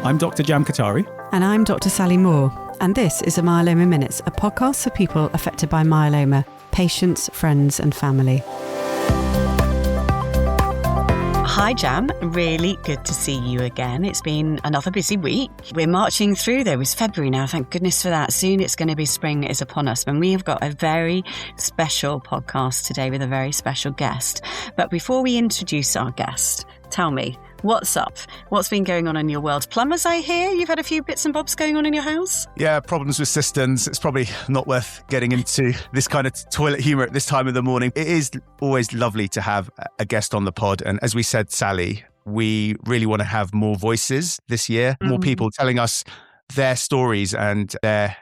I'm Dr. Jam Kothari. And I'm Dr. Sally Moore. And this is a Myeloma Minutes, a podcast for people affected by myeloma, patients, friends and family. Hi Jam, really good to see you again. It's been another busy week. We're marching through though. It's February now, thank goodness for that. Soon it's going to be spring is upon us, and we have got a very special podcast today with a very special guest. But before we introduce our guest, tell me, what's up? What's been going on in your world? Plumbers, I hear you've had a few bits and bobs going on in your house? Yeah, problems with cisterns. It's probably not worth getting into this kind of toilet humour at this time of the morning. It is always lovely to have a guest on the pod. And as we said, Sally, we really want to have more voices this year, more people telling us their stories and their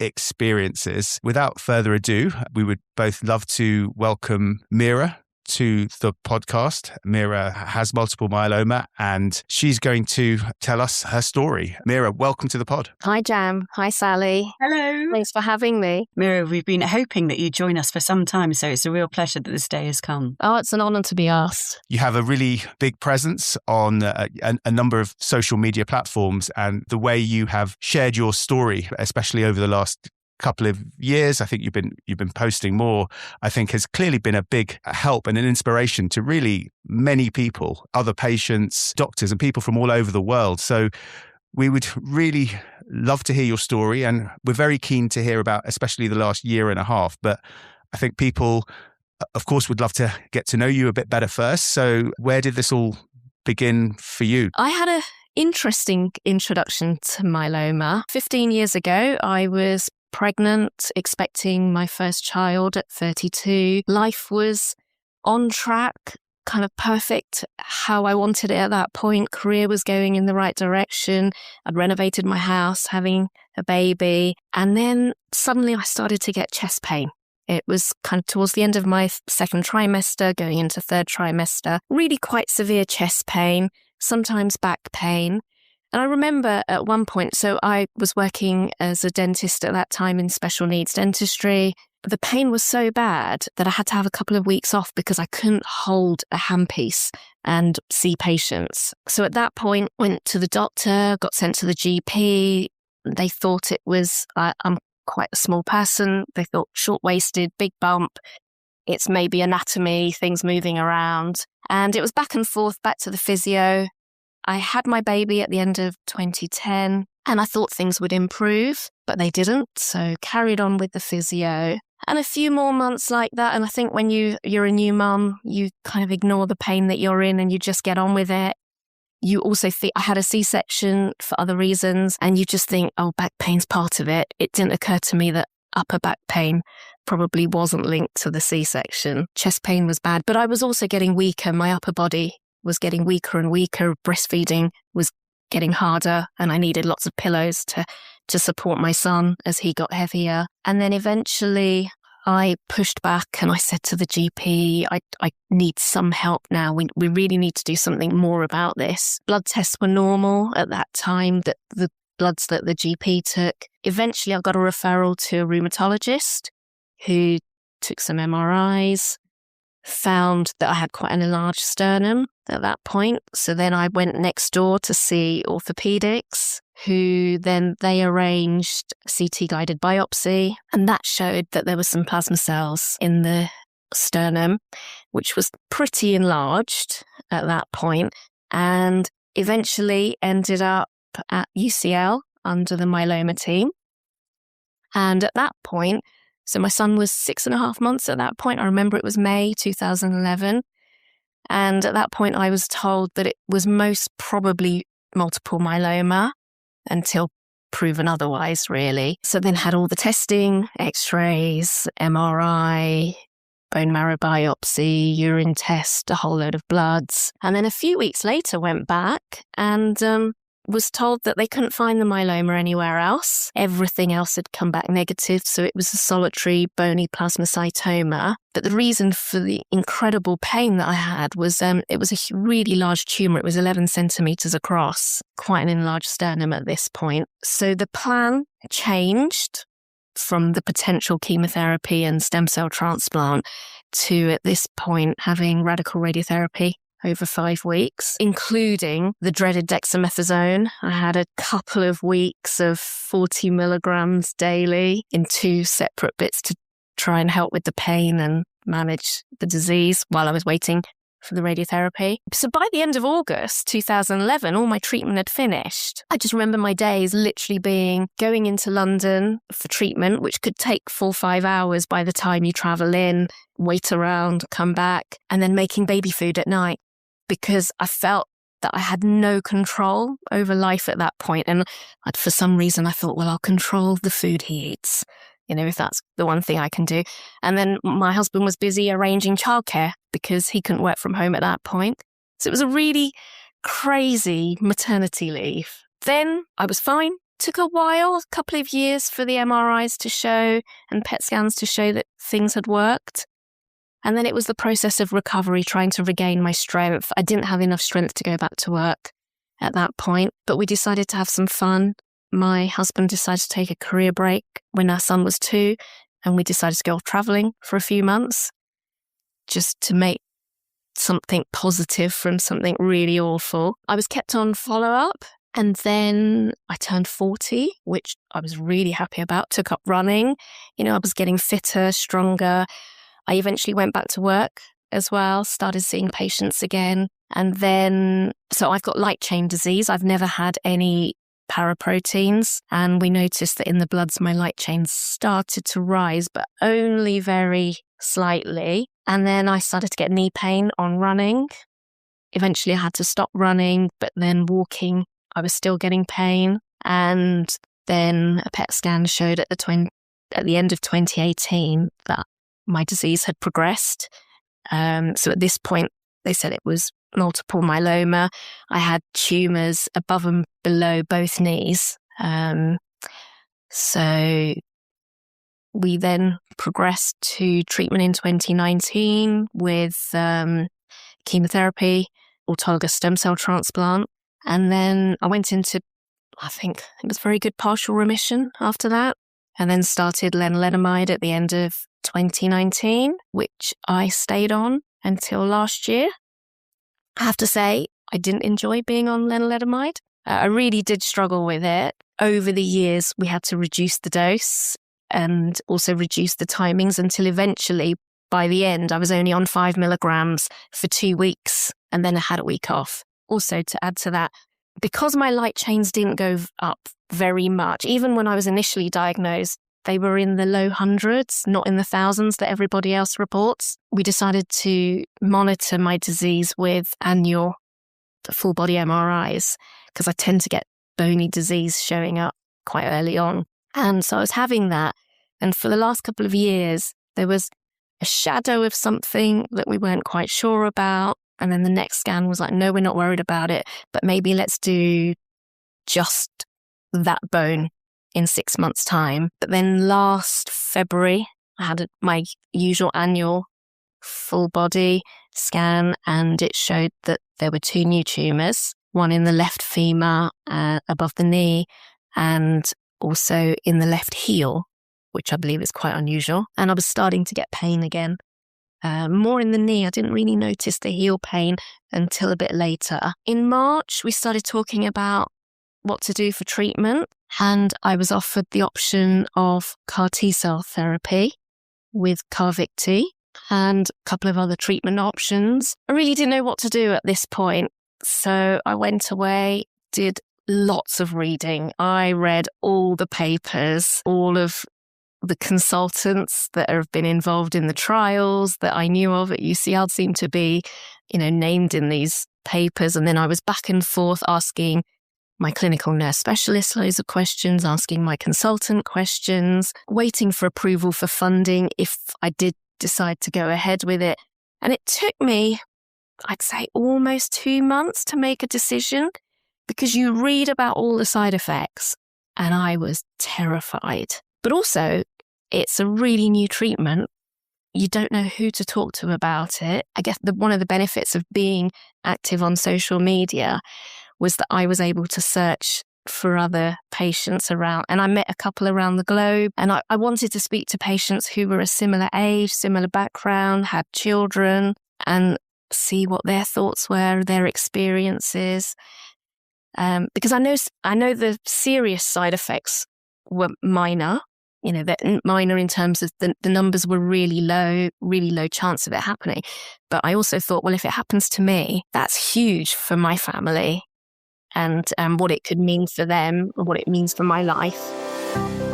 experiences. Without further ado, we would both love to welcome Mira to the podcast. Mira has multiple myeloma and she's going to tell us her story. Mira, welcome to the pod. Hi Jam. Hi Sally. Hello. Thanks for having me. Mira, we've been hoping that you'd join us for some time, so it's a real pleasure that this day has come. Oh, it's an honour to be asked. You have a really big presence on a number of social media platforms, and the way you have shared your story, especially over the last couple of years, I think you've been posting more, I think has clearly been a big help and an inspiration to really many people, other patients, doctors and people from all over the world. So we would really love to hear your story, and we're very keen to hear about especially the last year and a half. But I think people, of course, would love to get to know you a bit better first. So where did this all begin for you? I had an interesting introduction to myeloma. 15 years ago, I was pregnant, expecting my first child at 32. Life was on track, kind of perfect how I wanted it at that point. Career was going in the right direction. I'd renovated my house, having a baby. And then suddenly I started to get chest pain. It was kind of towards the end of my second trimester, going into third trimester. Really quite severe chest pain, sometimes back pain. And I remember at one point, so I was working as a dentist at that time in special needs dentistry. The pain was so bad that I had to have a couple of weeks off because I couldn't hold a handpiece and see patients. So at that point, went to the doctor, got sent to the GP. They thought it was, I'm quite a small person. They thought short-waisted, big bump. It's maybe anatomy, things moving around. And it was back and forth, back to the physio. I had my baby at the end of 2010 and I thought things would improve, but they didn't. So carried on with the physio and a few more months like that. And I think when you're a new mum, you kind of ignore the pain that you're in and you just get on with it. You also think, I had a C-section for other reasons and you just think, oh, back pain's part of it. It didn't occur to me that upper back pain probably wasn't linked to the C-section. Chest pain was bad, but I was also getting weaker. My upper body was getting weaker and weaker. Breastfeeding was getting harder and I needed lots of pillows to support my son as he got heavier. And then eventually I pushed back and I said to the GP, I need some help now. We really need to do something more about this. Blood tests were normal at that time, that the bloods that the GP took. Eventually I got a referral to a rheumatologist who took some MRIs, found that I had quite an enlarged sternum at that point. So then I went next door to see orthopedics, who then they arranged CT-guided biopsy. And that showed that there were some plasma cells in the sternum, which was pretty enlarged at that point. And eventually ended up at UCL under the myeloma team. And at that point, so my son was 6.5 months at that point. I remember it was May 2011. And at that point, I was told that it was most probably multiple myeloma until proven otherwise, really. So then had all the testing, x-rays, MRI, bone marrow biopsy, urine test, a whole load of bloods. And then a few weeks later went back and was told that they couldn't find the myeloma anywhere else. Everything else had come back negative, so it was a solitary bony plasmacytoma. But the reason for the incredible pain that I had was it was a really large tumour. It was 11 centimetres across, quite an enlarged sternum at this point. So the plan changed from the potential chemotherapy and stem cell transplant to, at this point, having radical radiotherapy over 5 weeks, including the dreaded dexamethasone. I had a couple of weeks of 40 milligrams daily in 2 separate bits to try and help with the pain and manage the disease while I was waiting for the radiotherapy. So by the end of August 2011, all my treatment had finished. I just remember my days literally being going into London for treatment, which could take 4 or 5 hours by the time you travel in, wait around, come back, and then making baby food at night, because I felt that I had no control over life at that point. And for some reason, I thought, well, I'll control the food he eats, if that's the one thing I can do. And then my husband was busy arranging childcare because he couldn't work from home at that point. So it was a really crazy maternity leave. Then I was fine. Took a while, a couple of years for the MRIs to show and PET scans to show that things had worked. And then it was the process of recovery, trying to regain my strength. I didn't have enough strength to go back to work at that point, but we decided to have some fun. My husband decided to take a career break when our son was 2, and we decided to go off travelling for a few months just to make something positive from something really awful. I was kept on follow-up, and then I turned 40, which I was really happy about, took up running. I was getting fitter, stronger. I eventually went back to work as well, started seeing patients again. And then, so I've got light chain disease. I've never had any paraproteins, and we noticed that in the bloods my light chains started to rise, but only very slightly. And then I started to get knee pain on running. Eventually I had to stop running, but then walking I was still getting pain. And then a PET scan showed at the end of 2018 that my disease had progressed. So at this point they said it was multiple myeloma. I had tumours above and below both knees. So we then progressed to treatment in 2019 with chemotherapy, autologous stem cell transplant. And then I went into, I think it was very good partial remission after that. And then started lenalidomide at the end of 2019, which I stayed on until last year. I have to say, I didn't enjoy being on lenalidomide. I really did struggle with it. Over the years, we had to reduce the dose and also reduce the timings until eventually, by the end, I was only on 5 milligrams for 2 weeks, and then I had a week off. Also, to add to that, because my light chains didn't go up very much, even when I was initially diagnosed, they were in the low hundreds, not in the thousands that everybody else reports. We decided to monitor my disease with annual full body MRIs because I tend to get bony disease showing up quite early on. And so I was having that. And for the last couple of years, there was a shadow of something that we weren't quite sure about. And then the next scan was like, no, we're not worried about it, but maybe let's do just that bone in 6 months' time. But then last February, I had my usual annual full body scan, and it showed that there were 2 new tumours, one in the left femur above the knee, and also in the left heel, which I believe is quite unusual. And I was starting to get pain again. More in the knee. I didn't really notice the heel pain until a bit later. In March, we started talking about what to do for treatment, and I was offered the option of CAR T-cell therapy with Carvicti and a couple of other treatment options. I really didn't know what to do at this point, so I went away, did lots of reading. I read all the papers, all of the consultants that have been involved in the trials that I knew of at UCL seemed to be, named in these papers. And then I was back and forth asking my clinical nurse specialist loads of questions, asking my consultant questions, waiting for approval for funding if I did decide to go ahead with it. And it took me, I'd say, almost 2 months to make a decision because you read about all the side effects and I was terrified. But also, it's a really new treatment. You don't know who to talk to about it. I guess one of the benefits of being active on social media was that I was able to search for other patients around. And I met a couple around the globe. And I wanted to speak to patients who were a similar age, similar background, had children. And see what their thoughts were, their experiences. Because I know the serious side effects were minor, minor in terms of the numbers were really low chance of it happening. But I also thought, well, if it happens to me, that's huge for my family and what it could mean for them and what it means for my life.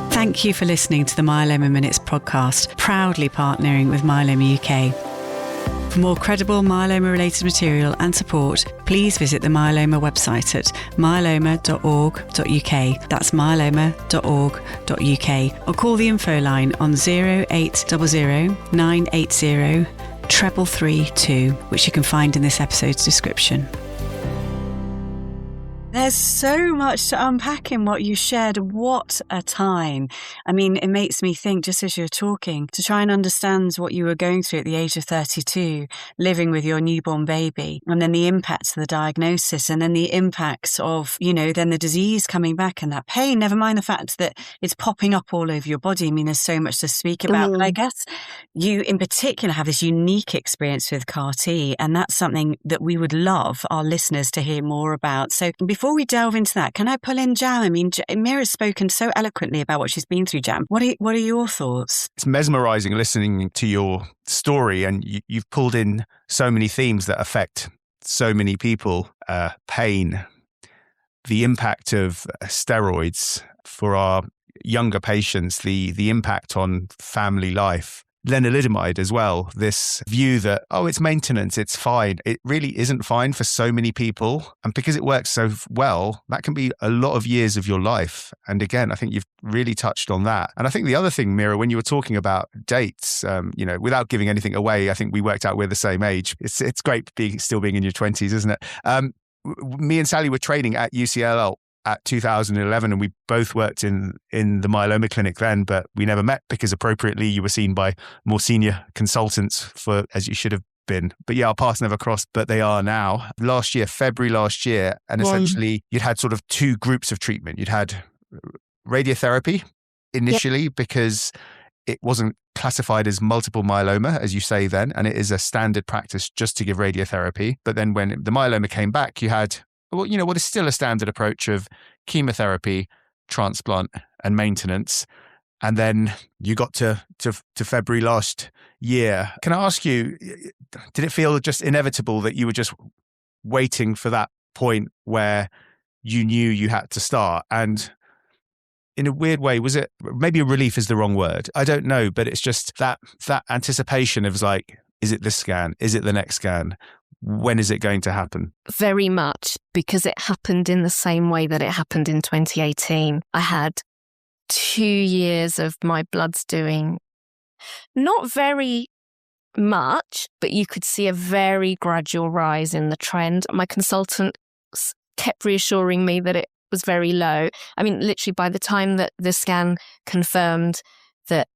Thank you for listening to the Myeloma Minutes podcast, proudly partnering with Myeloma UK. For more credible myeloma-related material and support, please visit the Myeloma website at myeloma.org.uk. That's myeloma.org.uk. Or call the info line on 0800 980 3332, which you can find in this episode's description. There's so much to unpack in what you shared. What a time. I mean, it makes me think, just as you're talking, to try and understand what you were going through at the age of 32, living with your newborn baby, and then the impacts of the diagnosis, and then the impacts of, then the disease coming back and that pain, never mind the fact that it's popping up all over your body. I mean, there's so much to speak about. But I guess you in particular have this unique experience with CAR-T, and that's something that we would love our listeners to hear more about. So before we delve into that, can I pull in Jam? I mean, Mira's spoken so eloquently about what she's been through, Jam. What are your thoughts? It's mesmerizing listening to your story, and you've pulled in so many themes that affect so many people. Pain, the impact of steroids for our younger patients, the impact on family life. Lenalidomide as well, this view that, it's maintenance, it's fine. It really isn't fine for so many people. And because it works so well, that can be a lot of years of your life. And again, I think you've really touched on that. And I think the other thing, Mira, when you were talking about dates, without giving anything away, I think we worked out we're the same age. It's great still being in your 20s, isn't it? Me and Sally were training at UCL at 2011, and we both worked in the myeloma clinic then, but we never met because appropriately you were seen by more senior consultants as you should have been. But yeah, our paths never crossed, but they are now. February last year, and essentially you'd had sort of two groups of treatment. You'd had radiotherapy initially because it wasn't classified as multiple myeloma, as you say then, and it is a standard practice just to give radiotherapy. But then when the myeloma came back, you had what is still a standard approach of chemotherapy, transplant, and maintenance. And then you got to February last year. Can I ask you, did it feel just inevitable that you were just waiting for that point where you knew you had to start? And in a weird way, was it, maybe a relief is the wrong word, I don't know, but it's just that anticipation of like, is it this scan? Is it the next scan? When is it going to happen? Very much, because it happened in the same way that it happened in 2018. I had 2 years of my bloods doing not very much, but you could see a very gradual rise in the trend. My consultant kept reassuring me that it was very low. I mean, literally by the time that the scan confirmed that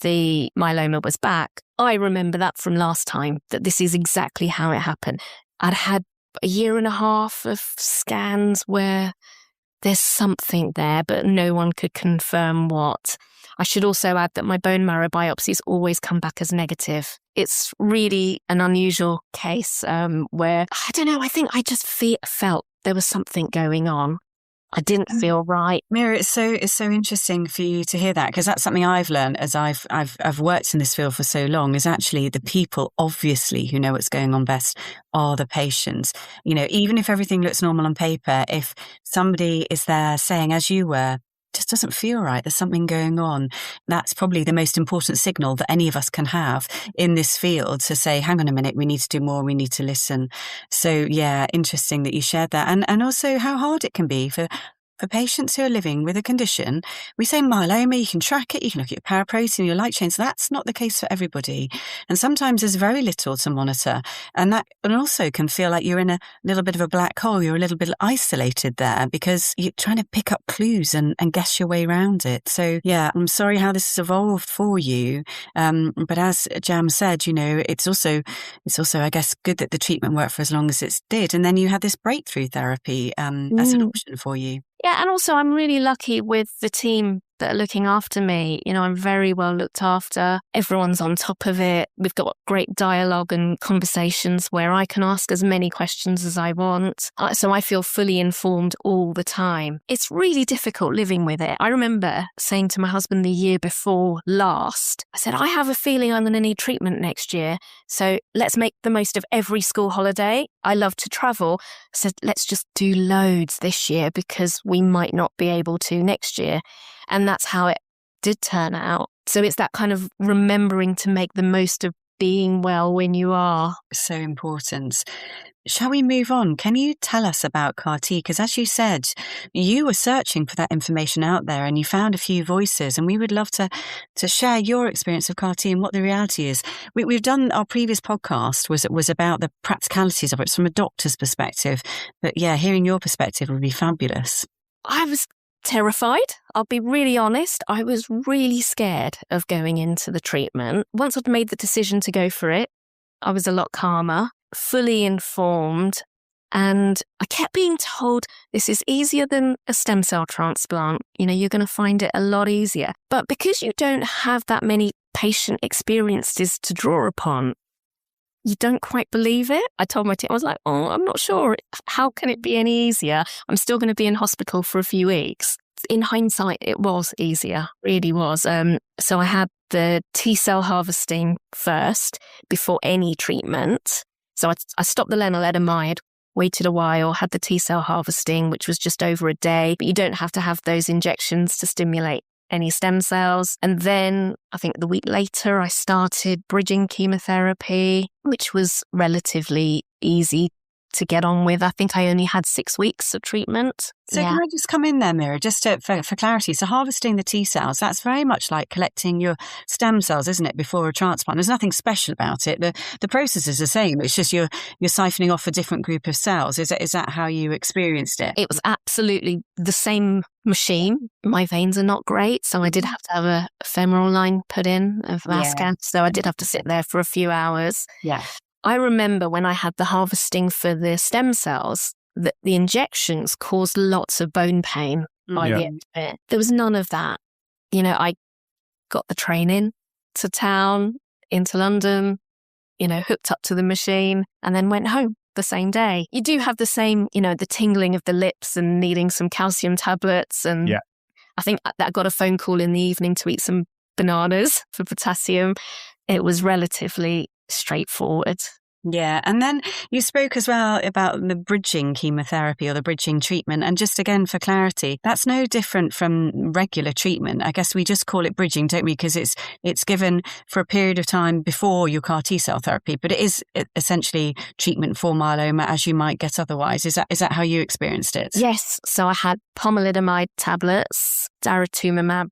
the myeloma was back, I remember that from last time, that this is exactly how it happened. I'd had a year and a half of scans where there's something there, but no one could confirm what. I should also add that my bone marrow biopsies always come back as negative. It's really an unusual case where, I don't know, I think I just felt there was something going on. I didn't feel right. Mira, it's so interesting for you to hear that, because that's something I've learned as I've worked in this field for so long, is actually the people obviously who know what's going on best are the patients. Even if everything looks normal on paper, if somebody is there saying, as you were, just doesn't feel right, there's something going on, that's probably the most important signal that any of us can have in this field, to say, hang on a minute, we need to do more, we need to listen. So yeah, interesting that you shared that. And also how hard it can be for patients who are living with a condition. We say myeloma, you can track it, you can look at your paraprotein, your light chains. That's not the case for everybody. And sometimes there's very little to monitor. And also can feel like you're in a little bit of a black hole. You're a little bit isolated there because you're trying to pick up clues and guess your way around it. So yeah, I'm sorry how this has evolved for you. But as Jam said, it's also, I guess, good that the treatment worked for as long as it did. And then you had this breakthrough therapy as an option for you. Yeah, and also I'm really lucky with the team that are looking after me. You know, I'm very well looked after. Everyone's on top of it. We've got great dialogue and conversations where I can ask as many questions as I want. So I feel fully informed all the time. It's really difficult living with it. I remember saying to my husband the year before last, I said, I have a feeling I'm going to need treatment next year. So let's make the most of every school holiday. I love to travel. I said, let's just do loads this year because we might not be able to next year. And that's how it did turn out. So it's that kind of remembering to make the most of being well when you are. So important. Shall we move on? Can you tell us about CAR-T? Because as you said, you were searching for that information out there and you found a few voices, and we would love to share your experience of CAR-T and what the reality is. We've done, our previous podcast was about the practicalities of it from a doctor's perspective. But yeah, hearing your perspective would be fabulous. I was terrified. I'll be really honest. I was really scared of going into the treatment. Once I'd made the decision to go for it, I was a lot calmer, fully informed, and I kept being told this is easier than a stem cell transplant. You know, you're going to find it a lot easier. But because you don't have that many patient experiences to draw upon, you don't quite believe it. I told my team, I was like, oh, I'm not sure. How can it be any easier? I'm still going to be in hospital for a few weeks. In hindsight, it was easier, really was. So I had the T-cell harvesting first before any treatment. So I stopped the lenalidomide, waited a while, had the T-cell harvesting, which was just over a day, but you don't have to have those injections to stimulate any stem cells. And then I think the week later, I started bridging chemotherapy, which was relatively easy to get on with. I think I only had 6 weeks of treatment. So can I just come in there, Mira, just for clarity? So harvesting the T cells, that's very much like collecting your stem cells, isn't it, before a transplant? There's nothing special about it. The process is the same. It's just you're siphoning off a different group of cells. Is that how you experienced it? It was absolutely the same machine. My veins are not great, so I did have to have a femoral line put in of Vascan. So I did have to sit there for a few hours. Yeah. I remember when I had the harvesting for the stem cells, that the injections caused lots of bone pain by the end of it. There was none of that. You know, I got the train in to town, into London, you know, hooked up to the machine and then went home the same day. You do have the same, you know, the tingling of the lips and needing some calcium tablets. And I think that I got a phone call in the evening to eat some bananas for potassium. It was relatively straightforward. Yeah. And then you spoke as well about the bridging chemotherapy or the bridging treatment. And just again, for clarity, that's no different from regular treatment. I guess we just call it bridging, don't we? Because it's given for a period of time before your CAR T-cell therapy, but it is essentially treatment for myeloma as you might get otherwise. Is that how you experienced it? Yes. So I had pomalidomide tablets, daratumumab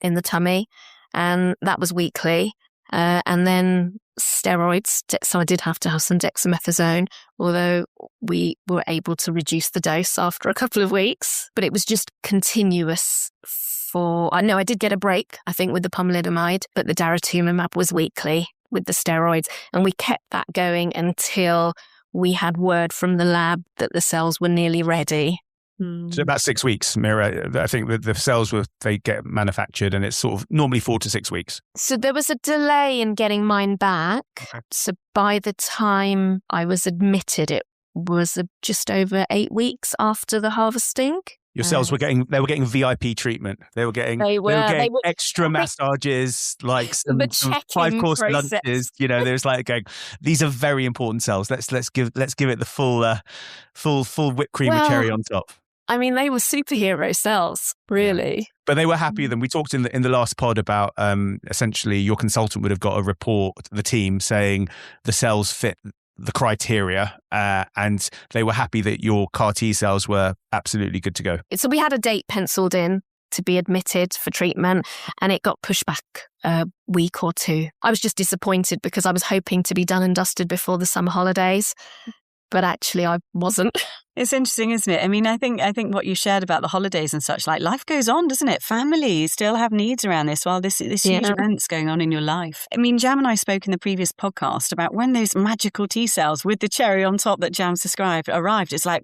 in the tummy, and that was weekly. And then steroids. So I did have to have some dexamethasone, although we were able to reduce the dose after a couple of weeks. But it was just continuous I did get a break, I think, with the pomalidomide, but the daratumumab was weekly with the steroids. And we kept that going until we had word from the lab that the cells were nearly ready. So about 6 weeks, Mira. I think that the cells they get manufactured and it's sort of normally 4 to 6 weeks. So there was a delay in getting mine back. Okay. So by the time I was admitted, it was just over 8 weeks after the harvesting. Your cells were getting VIP treatment. They were getting extra massages, like some 5-course lunches. You know, there's like going, these are very important cells. Let's give it the full whipped cream with cherry on top. I mean, they were superhero cells, really. Yeah. But they were happy with them. We talked in the last pod about essentially your consultant would have got a report, the team, saying the cells fit the criteria, and they were happy that your CAR T cells were absolutely good to go. So we had a date penciled in to be admitted for treatment, and it got pushed back a week or two. I was just disappointed because I was hoping to be done and dusted before the summer holidays, but actually I wasn't. It's interesting, isn't it? I mean, I think what you shared about the holidays and such, like life goes on, doesn't it? Families still have needs around this while this huge event's going on in your life. I mean, Jam and I spoke in the previous podcast about when those magical T cells with the cherry on top that Jam's described arrived. It's like,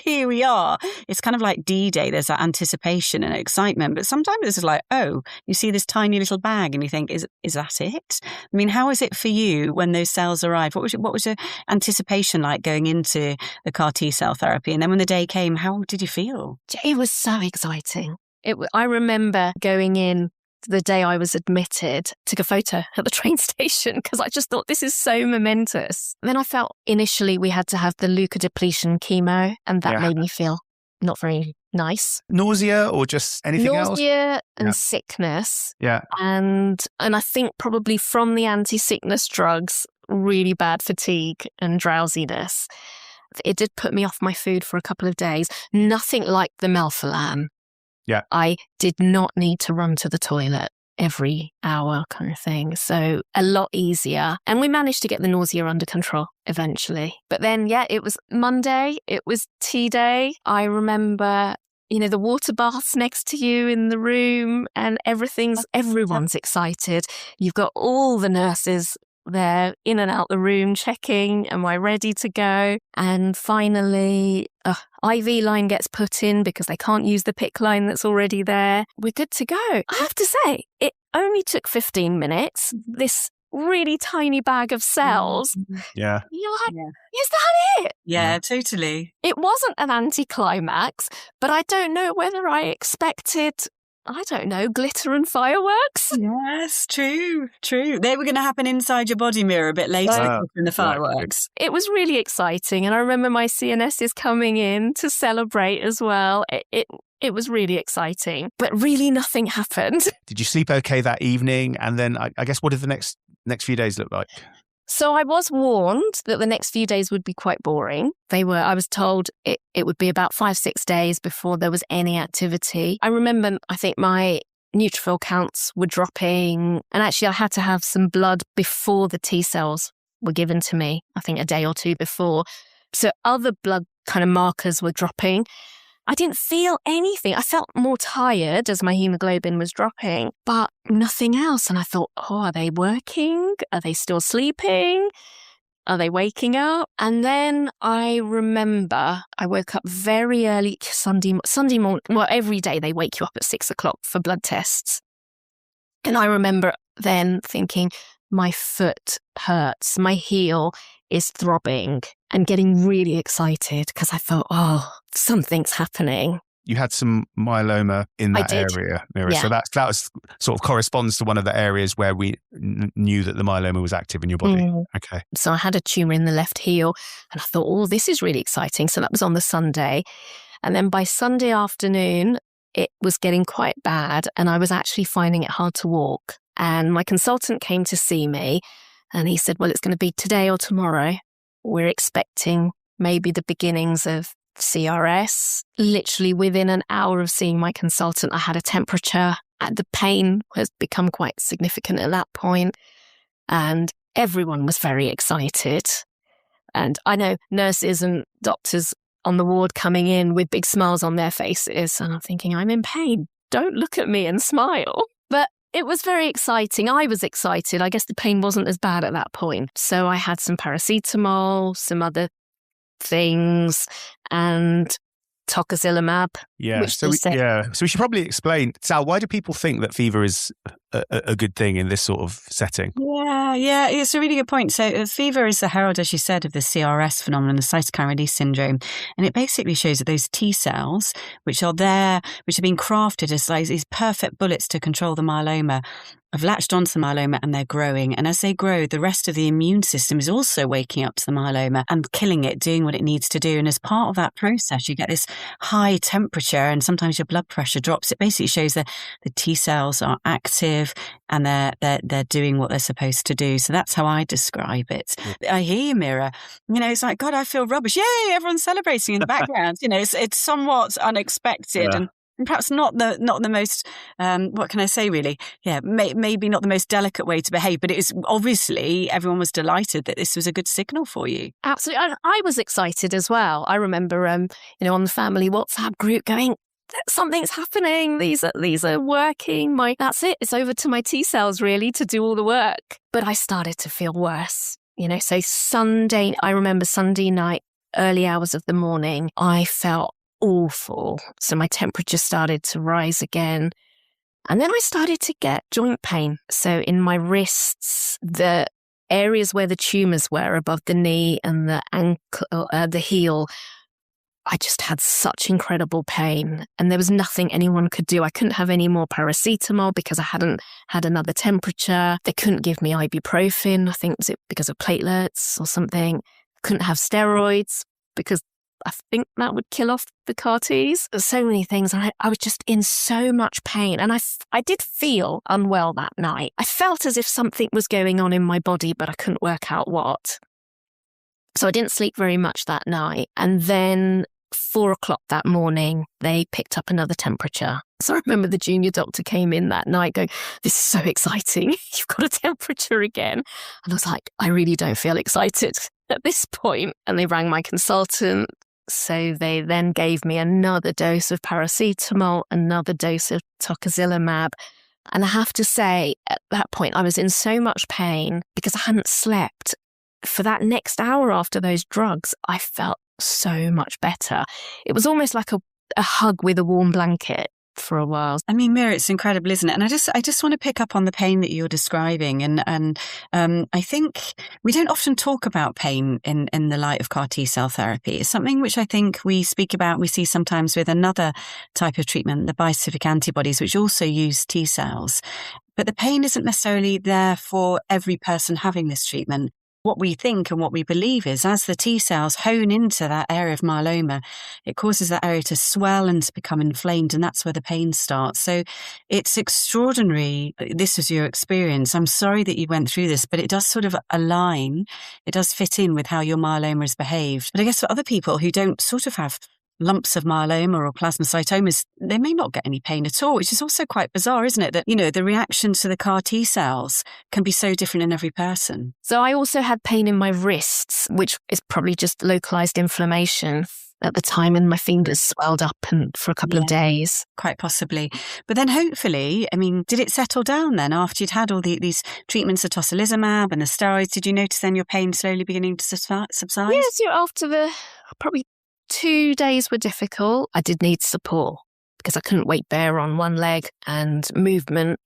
here we are. It's kind of like D-Day. There's that anticipation and excitement. But sometimes it's just like, oh, you see this tiny little bag and you think, is that it? I mean, how is it for you when those cells arrived? What was your anticipation like going into the CAR T cell therapy? And then when the day came, how did you feel? It was so exciting. I remember going in the day I was admitted, took a photo at the train station because I just thought this is so momentous. And then I felt initially we had to have the leukodepletion chemo, and that made me feel not very nice. Nausea or just anything else? Nausea and sickness. Yeah. And I think probably from the anti-sickness drugs, really bad fatigue and drowsiness. It did put me off my food for a couple of days. Nothing like the melphalan. Yeah. I did not need to run to the toilet every hour kind of thing. So a lot easier. And we managed to get the nausea under control eventually. But then, it was Monday. It was tea day. I remember, the water baths next to you in the room and everyone's excited. You've got all the nurses there in and out the room checking, am I ready to go? And finally, IV line gets put in because they can't use the PICC line that's already there. We're good to go. I have to say, it only took 15 minutes. This really tiny bag of cells. Yeah. You're like, is that it? Yeah, totally. It wasn't an anticlimax, but I don't know whether I expected glitter and fireworks. Yes, true. They were going to happen inside your body, Mira, a bit later than the fireworks. It was really exciting. And I remember my CNSs coming in to celebrate as well. It was really exciting, but really nothing happened. Did you sleep okay that evening? And then I guess what did the next few days look like? So I was warned that the next few days would be quite boring. I was told it would be about 5-6 days before there was any activity. I remember, I think my neutrophil counts were dropping. And actually I had to have some blood before the T cells were given to me, I think a day or two before. So other blood kind of markers were dropping. I didn't feel anything. I felt more tired as my hemoglobin was dropping, but nothing else. And I thought, are they working? Are they still sleeping? Are they waking up? And then I remember I woke up very early Sunday morning. Well, every day they wake you up at 6 o'clock for blood tests. And I remember then thinking, my foot hurts, my heel is throbbing, and getting really excited because I thought, something's happening. You had some myeloma in that area, Mira. Yeah. So that was sort of corresponds to one of the areas where we knew that the myeloma was active in your body. Okay. So I had a tumour in the left heel, and I thought, this is really exciting. So that was on the Sunday. And then by Sunday afternoon, it was getting quite bad, and I was actually finding it hard to walk. And my consultant came to see me, and he said, well, it's going to be today or tomorrow. We're expecting maybe the beginnings of CRS. Literally within an hour of seeing my consultant, I had a temperature. The pain has become quite significant at that point, and everyone was very excited. And I know nurses and doctors on the ward coming in with big smiles on their faces, and I'm thinking, I'm in pain. Don't look at me and smile. But it was very exciting. I was excited. I guess the pain wasn't as bad at that point. So I had some paracetamol, some other things, and tocazilumab. Yeah. So we should probably explain, Sal, why do people think that fever is a good thing in this sort of setting? Yeah, it's a really good point. So fever is the herald, as you said, of the CRS phenomenon, the cytokine release syndrome. And it basically shows that those T cells, which are there, which have been crafted as like these perfect bullets to control the myeloma, have latched onto the myeloma and they're growing. And as they grow, the rest of the immune system is also waking up to the myeloma and killing it, doing what it needs to do. And as part of that process, you get this high temperature and sometimes your blood pressure drops. It basically shows that the T cells are active and they're doing what they're supposed to do. So that's how I describe it. I hear you, Mira. It's like, God, I feel rubbish. Yay, everyone's celebrating in the background. It's somewhat unexpected. Yeah. And perhaps not the most, what can I say really? Yeah, maybe not the most delicate way to behave, but it is obviously everyone was delighted that this was a good signal for you. Absolutely. I was excited as well. I remember, on the family WhatsApp group going, something's happening. These are working. That's it. It's over to my T cells really to do all the work. But I started to feel worse. So I remember Sunday night, early hours of the morning, I felt awful. So my temperature started to rise again. And then I started to get joint pain. So in my wrists, the areas where the tumours were above the knee and the ankle, the heel, I just had such incredible pain, and there was nothing anyone could do. I couldn't have any more paracetamol because I hadn't had another temperature. They couldn't give me ibuprofen. I think was it because of platelets or something. Couldn't have steroids because I think that would kill off the CAR Ts. There's so many things. I was just in so much pain, and I did feel unwell that night. I felt as if something was going on in my body, but I couldn't work out what. So I didn't sleep very much that night, and then 4:00 that morning, they picked up another temperature. So I remember the junior doctor came in that night going, "This is so exciting. You've got a temperature again." And I was like, I really don't feel excited at this point. And they rang my consultant. So they then gave me another dose of paracetamol, another dose of tocilizumab. And I have to say, at that point, I was in so much pain because I hadn't slept. For that next hour after those drugs, I felt so much better. It was almost like a hug with a warm blanket for a while. I mean, Mira, it's incredible, isn't it? And I just want to pick up on the pain that you're describing. And I think we don't often talk about pain in the light of CAR T-cell therapy. It's something which I think we speak about, we see sometimes with another type of treatment, the bispecific antibodies, which also use T-cells. But the pain isn't necessarily there for every person having this treatment. What we think and what we believe is as the T cells hone into that area of myeloma, it causes that area to swell and to become inflamed, and that's where the pain starts. So it's extraordinary. This was your experience. I'm sorry that you went through this, but it does sort of align. It does fit in with how your myeloma has behaved. But I guess for other people who don't sort of have lumps of myeloma or plasmacytomas, they may not get any pain at all, which is also quite bizarre, isn't it? That, the reaction to the CAR T cells can be so different in every person. So I also had pain in my wrists, which is probably just localized inflammation at the time, and my fingers swelled up for a couple of days. Quite possibly. But then hopefully, did it settle down then after you'd had all these treatments, the tocilizumab and the steroids? Did you notice then your pain slowly beginning to subside? Yes, after probably 2 days were difficult. I did need support because I couldn't weight bear on one leg, and movement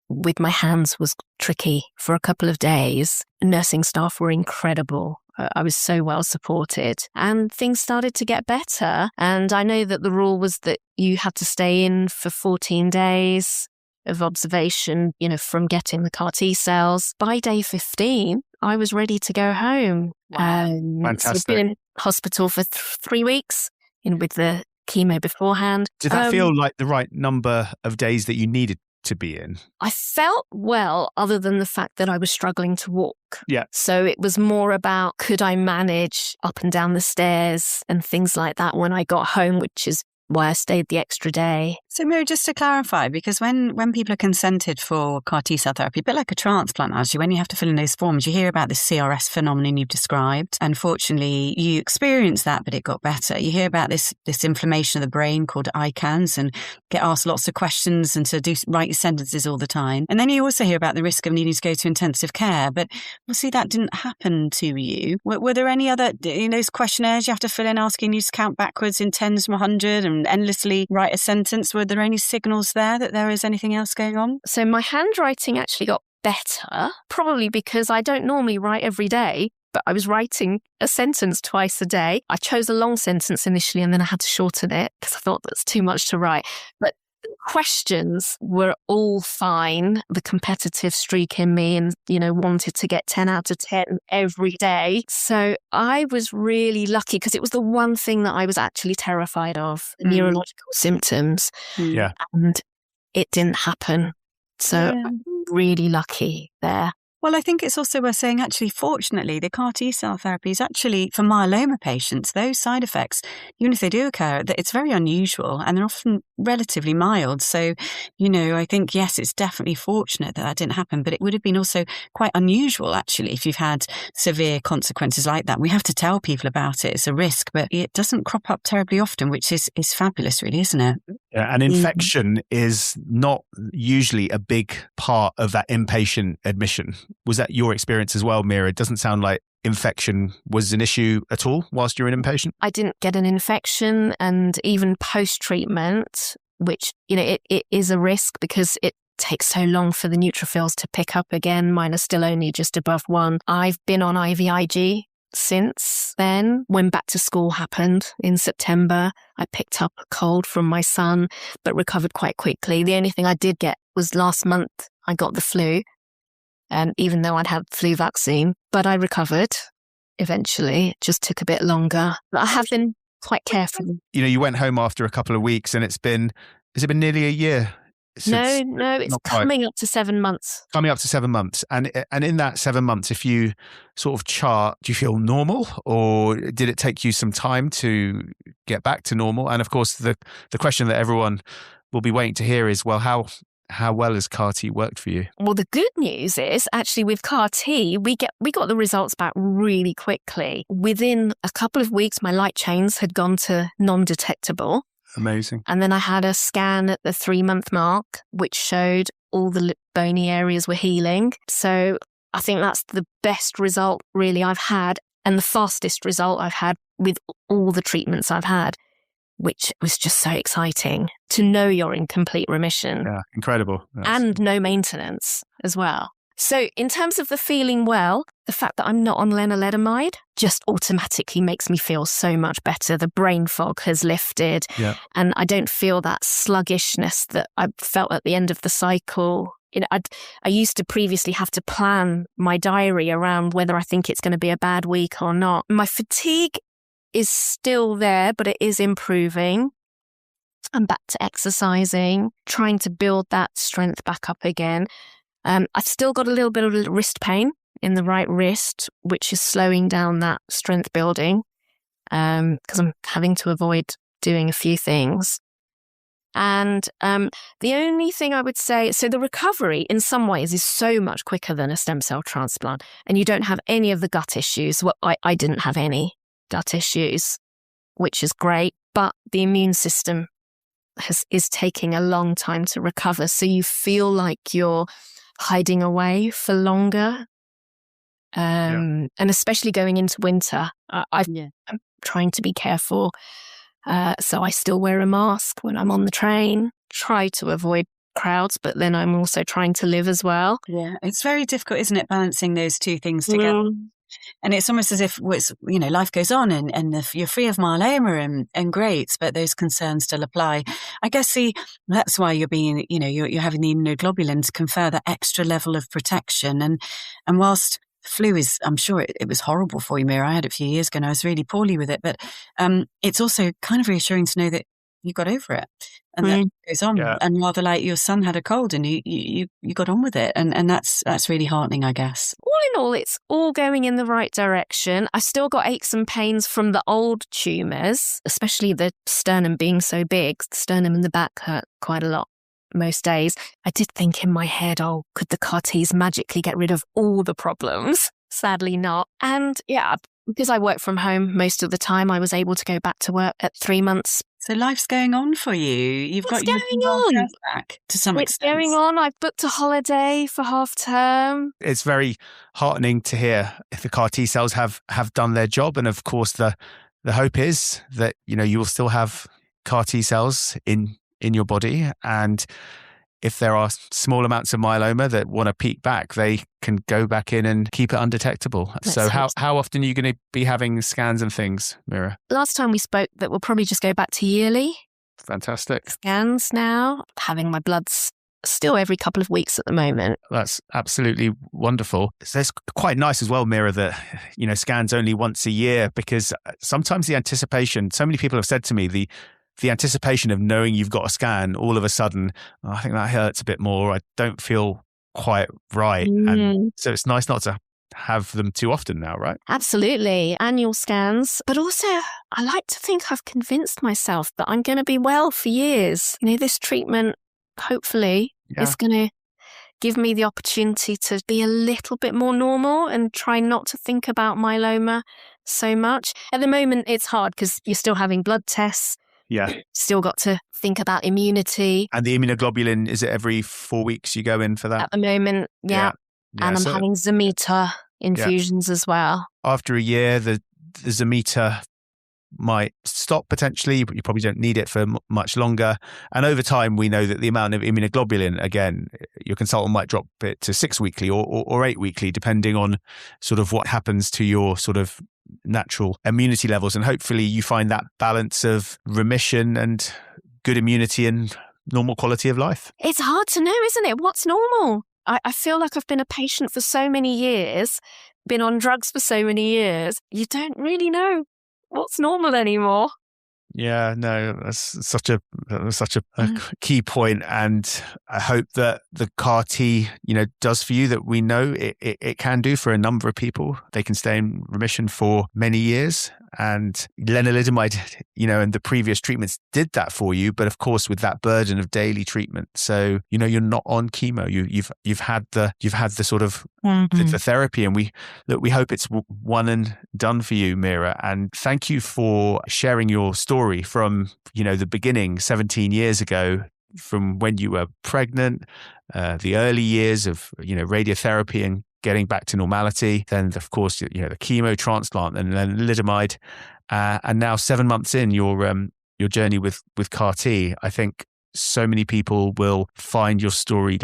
with my hands was tricky for a couple of days. Nursing staff were incredible. I was so well supported, and things started to get better. And I know that the rule was that you had to stay in for 14 days of observation, from getting the CAR T cells. By day 15, I was ready to go home. Fantastic. So I've been in hospital for 3 weeks with the chemo beforehand. Did that feel like the right number of days that you needed to be in? I felt well, other than the fact that I was struggling to walk. Yeah. So it was more about, could I manage up and down the stairs and things like that when I got home, which is why I stayed the extra day. So Mira, just to clarify, because when people are consented for CAR T-cell therapy, a bit like a transplant actually, when you have to fill in those forms, you hear about this CRS phenomenon you've described. Unfortunately, you experienced that, but it got better. You hear about this inflammation of the brain called ICANS and get asked lots of questions and to write sentences all the time. And then you also hear about the risk of needing to go to intensive care. But obviously that didn't happen to you. Were there any other, those questionnaires you have to fill in asking you to count backwards in 10s from 100 and endlessly write a sentence? Were there any signals there that there is anything else going on? So my handwriting actually got better, probably because I don't normally write every day, but I was writing a sentence twice a day. I chose a long sentence initially, and then I had to shorten it because I thought that's too much to write. But questions were all fine. The competitive streak in me and, wanted to get 10 out of 10 every day. So I was really lucky because it was the one thing that I was actually terrified of, neurological symptoms. Yeah. And it didn't happen. So I'm really lucky there. Well, I think it's also worth saying, actually, fortunately, the CAR T-cell therapy is actually, for myeloma patients, those side effects, even if they do occur, that it's very unusual and they're often relatively mild. So, I think, yes, it's definitely fortunate that didn't happen, but it would have been also quite unusual, actually, if you've had severe consequences like that. We have to tell people about it. It's a risk, but it doesn't crop up terribly often, which is fabulous, really, isn't it? Yeah, and infection is not usually a big part of that inpatient admission. Was that your experience as well, Mira? It doesn't sound like infection was an issue at all whilst you were an inpatient. I didn't get an infection, and even post-treatment, which, it is a risk because it takes so long for the neutrophils to pick up again. Mine are still only just above 1. I've been on IVIG since then. When back to school happened in September, I picked up a cold from my son, but recovered quite quickly. The only thing I did get was last month, I got the flu, and even though I'd had flu vaccine, but I recovered eventually. It just took a bit longer. But I have been quite careful. You went home after a couple of weeks, and has it been nearly a year? No, it's coming up to 7 months. Coming up to 7 months. And in that 7 months, if you sort of chart, do you feel normal, or did it take you some time to get back to normal? And of course, the question that everyone will be waiting to hear is, well, how well has CAR T worked for you? Well, the good news is actually with CAR T, we got the results back really quickly. Within a couple of weeks, my light chains had gone to non-detectable. Amazing. And then I had a scan at the 3-month mark, which showed all the bony areas were healing. So I think that's the best result really I've had, and the fastest result I've had with all the treatments I've had, which was just so exciting to know you're in complete remission. Yeah, incredible. And no maintenance as well. So in terms of the feeling well, the fact that I'm not on lenalidomide just automatically makes me feel so much better. The brain fog has lifted, and I don't feel that sluggishness that I felt at the end of the cycle. I used to previously have to plan my diary around whether I think it's going to be a bad week or not. My fatigue is still there, but it is improving. I'm back to exercising, trying to build that strength back up again. I've still got a little bit of wrist pain in the right wrist, which is slowing down that strength building because I'm having to avoid doing a few things. And the only thing I would say, so the recovery in some ways is so much quicker than a stem cell transplant, and you don't have any of the gut issues. Well, I didn't have any gut issues, which is great, but the immune system is taking a long time to recover. So you feel like you're hiding away for longer. And especially going into winter, I'm trying to be careful. So I still wear a mask when I'm on the train, try to avoid crowds, but then I'm also trying to live as well. Yeah, it's very difficult, isn't it, balancing those two things together? And it's almost as if life goes on and you're free of myeloma and great, but those concerns still apply. I guess that's why you're being, you're having the immunoglobulin to confer that extra level of protection. And whilst flu is, I'm sure it was horrible for you, Mira. I had it a few years ago and I was really poorly with it, but it's also kind of reassuring to know that you got over it and that goes on. Yeah. And rather like your son had a cold and you got on with it. And that's really heartening, I guess. All in all, it's all going in the right direction. I still got aches and pains from the old tumours, especially the sternum being so big. The sternum and the back hurt quite a lot most days. I did think in my head, could the CAR Ts magically get rid of all the problems? Sadly not. And because I work from home most of the time, I was able to go back to work at 3 months. So life's going on for you. You've got your back to some extent. It's going on. I've booked a holiday for half term. It's very heartening to hear if the CAR T cells have done their job. And of course, the hope is that, you will still have CAR T cells in your body. And if there are small amounts of myeloma that want to peek back, they can go back in and keep it undetectable. So how often are you going to be having scans and things, Mira? Last time we spoke that we'll probably just go back to yearly. Fantastic. Scans now. Having my bloods still every couple of weeks at the moment. That's absolutely wonderful. So it's quite nice as well, Mira, that, scans only once a year, because sometimes the anticipation, so many people have said to me, the anticipation of knowing you've got a scan, all of a sudden, I think that hurts a bit more. I don't feel quite right. And so it's nice not to have them too often now, right? Absolutely. Annual scans. But also, I like to think I've convinced myself that I'm going to be well for years. This treatment, hopefully, is going to give me the opportunity to be a little bit more normal and try not to think about myeloma so much. At the moment, it's hard because you're still having blood tests. Yeah. Still got to think about immunity. And the immunoglobulin, is it every 4 weeks you go in for that? At the moment, yeah. And I'm having Zamita infusions as well. After a year, the Zamita might stop potentially, but you probably don't need it for much longer. And over time, we know that the amount of immunoglobulin, again, your consultant might drop it to 6 weekly or 8 weekly, depending on sort of what happens to your sort of natural immunity levels. And hopefully you find that balance of remission and good immunity and normal quality of life. It's hard to know, isn't it? What's normal? I feel like I've been a patient for so many years, been on drugs for so many years. You don't really know what's normal anymore. Yeah, no, that's such a key point. And I hope that the CAR T, does for you that we know it can do for a number of people. They can stay in remission for many years. And lenalidomide, and the previous treatments did that for you, but of course with that burden of daily treatment. So, you're not on chemo. You've had the sort of the therapy, and we hope it's one and done for you, Mira. And thank you for sharing your story from, the beginning 17 years ago, from when you were pregnant, the early years of, radiotherapy and getting back to normality. Then, of course, the chemo, transplant, and then lenalidomide, and now 7 months in your journey with CAR T. I think so many people will find your story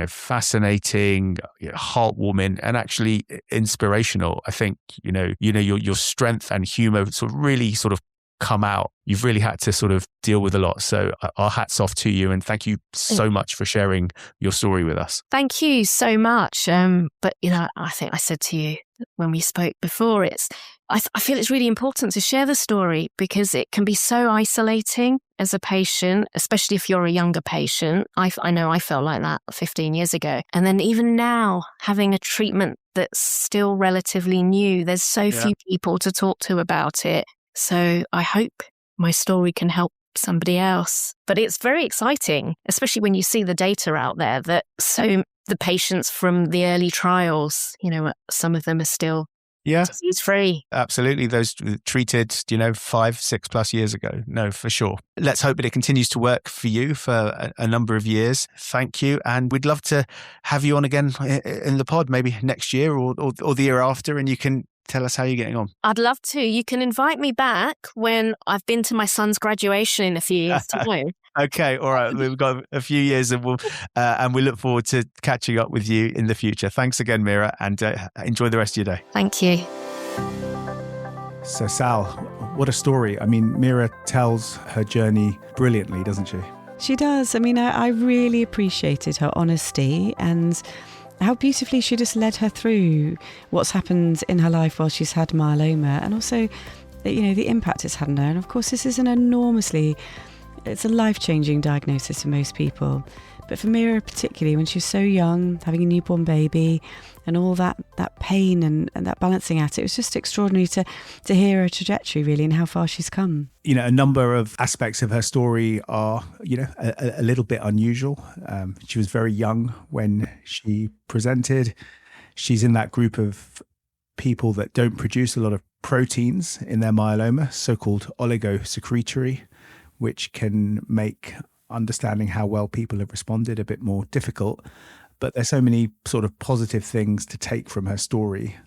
fascinating, heartwarming, and actually inspirational. I think your strength and humor sort of really sort of come out. You've really had to sort of deal with a lot. So our hats off to you, and thank you so much for sharing your story with us. Thank you so much. But I think I said to you when we spoke before, I feel it's really important to share the story because it can be so isolating as a patient, especially if you're a younger patient. I know I felt like that 15 years ago. And then even now, having a treatment that's still relatively new, there's so few people to talk to about it. So I hope my story can help somebody else. But it's very exciting, especially when you see the data out there that the patients from the early trials, some of them are still disease-free. Absolutely. Those treated, 5-6+ years ago. No, for sure. Let's hope that it continues to work for you for a number of years. Thank you. And we'd love to have you on again in the pod, maybe next year or the year after, and you can tell us how you're getting on. I'd love to. You can invite me back when I've been to my son's graduation in a few years' time. Okay, all right. We've got a few years, and we look forward to catching up with you in the future. Thanks again, Mira, and enjoy the rest of your day. Thank you. So, Sal, what a story. I mean, Mira tells her journey brilliantly, doesn't she? She does. I mean, I really appreciated her honesty and how beautifully she just led her through what's happened in her life while she's had myeloma, and also, the impact it's had on her. And of course, this is it's a life-changing diagnosis for most people. But for Mira particularly, when she was so young, having a newborn baby and all that pain and that balancing act, it was just extraordinary to hear her trajectory really and how far she's come. A number of aspects of her story are, a little bit unusual. She was very young when she presented. She's in that group of people that don't produce a lot of proteins in their myeloma, so-called oligosecretory, which can make understanding how well people have responded a bit more difficult. But there's so many sort of positive things to take from her story.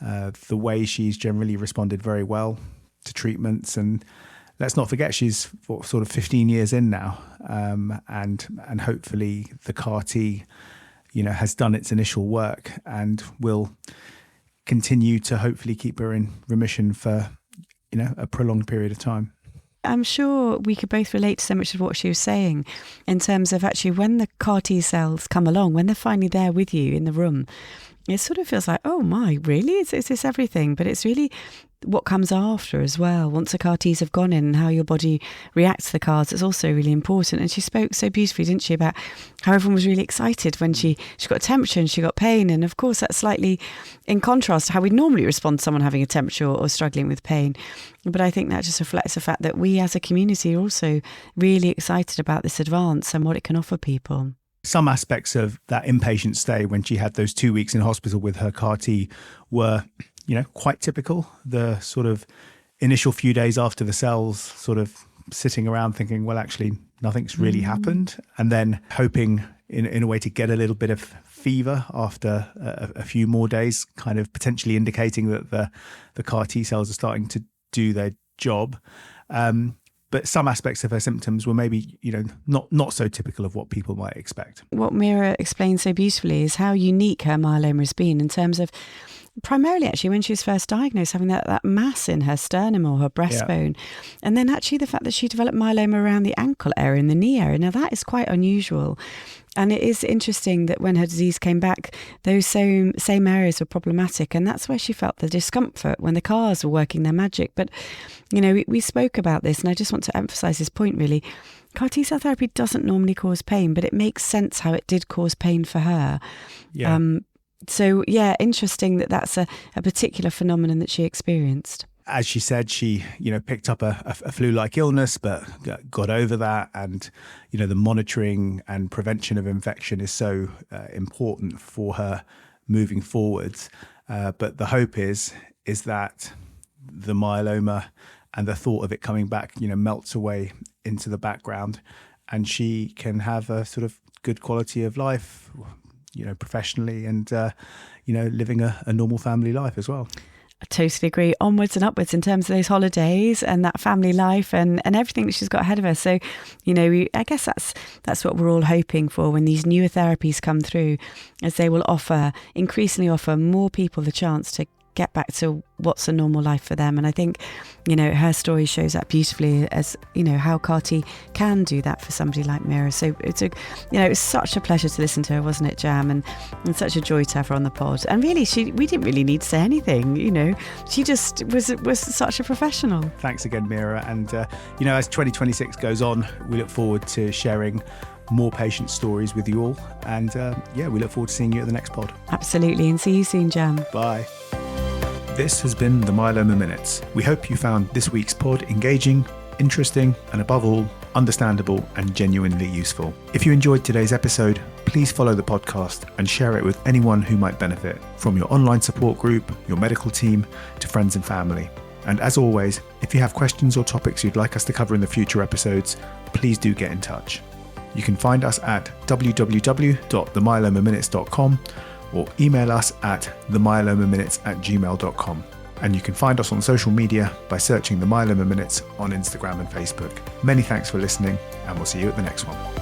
The way she's generally responded very well to treatments. And let's not forget, she's sort of 15 years in now. And hopefully the CAR T, has done its initial work and will continue to hopefully keep her in remission for, a prolonged period of time. I'm sure we could both relate to so much of what she was saying in terms of actually when the CAR T cells come along, when they're finally there with you in the room, it sort of feels like, oh my, really? Is this everything? But it's really what comes after as well. Once the CAR Ts have gone in and how your body reacts to the CARs, it's also really important. And she spoke so beautifully, didn't she, about how everyone was really excited when she got a temperature and she got pain. And of course, that's slightly in contrast to how we normally respond to someone having a temperature or struggling with pain. But I think that just reflects the fact that we as a community are also really excited about this advance and what it can offer people. Some aspects of that inpatient stay when she had those 2 weeks in hospital with her CAR T were, quite typical. The sort of initial few days after the cells, sort of sitting around thinking, well, actually, nothing's really happened. And then hoping in a way to get a little bit of fever after a few more days, kind of potentially indicating that the CAR T cells are starting to do their job. But some aspects of her symptoms were maybe, not so typical of what people might expect. What Mira explained so beautifully is how unique her myeloma has been in terms of primarily actually when she was first diagnosed, having that mass in her sternum or her breastbone. And then actually the fact that she developed myeloma around the ankle area and the knee area. Now that is quite unusual. And it is interesting that when her disease came back, those same areas were problematic. And that's where she felt the discomfort when the CARs were working their magic. But, we spoke about this, and I just want to emphasise this point really. CAR T-cell therapy doesn't normally cause pain, but it makes sense how it did cause pain for her. Yeah. So, interesting that that's a particular phenomenon that she experienced. As she said, she, picked up a flu-like illness, but got over that. And, the monitoring and prevention of infection is so important for her moving forwards. But the hope is that the myeloma and the thought of it coming back, melts away into the background, and she can have a sort of good quality of life, professionally, and, living a normal family life as well. I totally agree. Onwards and upwards in terms of those holidays and that family life and everything that she's got ahead of her. So, I guess that's what we're all hoping for when these newer therapies come through, as they will increasingly offer more people the chance to get back to what's a normal life for them. And I think, her story shows that beautifully as, how CAR T can do that for somebody like Mira. So it's it's such a pleasure to listen to her, wasn't it, Jam? And such a joy to have her on the pod. And really, we didn't really need to say anything, she just was such a professional. Thanks again, Mira. And, as 2026 goes on, we look forward to sharing more patient stories with you all. And we look forward to seeing you at the next pod. Absolutely. And see you soon, Jam. Bye. This has been the Myeloma Minutes. We hope you found this week's pod engaging, interesting, and above all, understandable and genuinely useful. If you enjoyed today's episode, please follow the podcast and share it with anyone who might benefit, from your online support group, your medical team, to friends and family. And as always, if you have questions or topics you'd like us to cover in the future episodes, please do get in touch. You can find us at www.themyelomaminutes.com or email us at themyelomaminutes@gmail.com. And you can find us on social media by searching The Myeloma Minutes on Instagram and Facebook. Many thanks for listening, and we'll see you at the next one.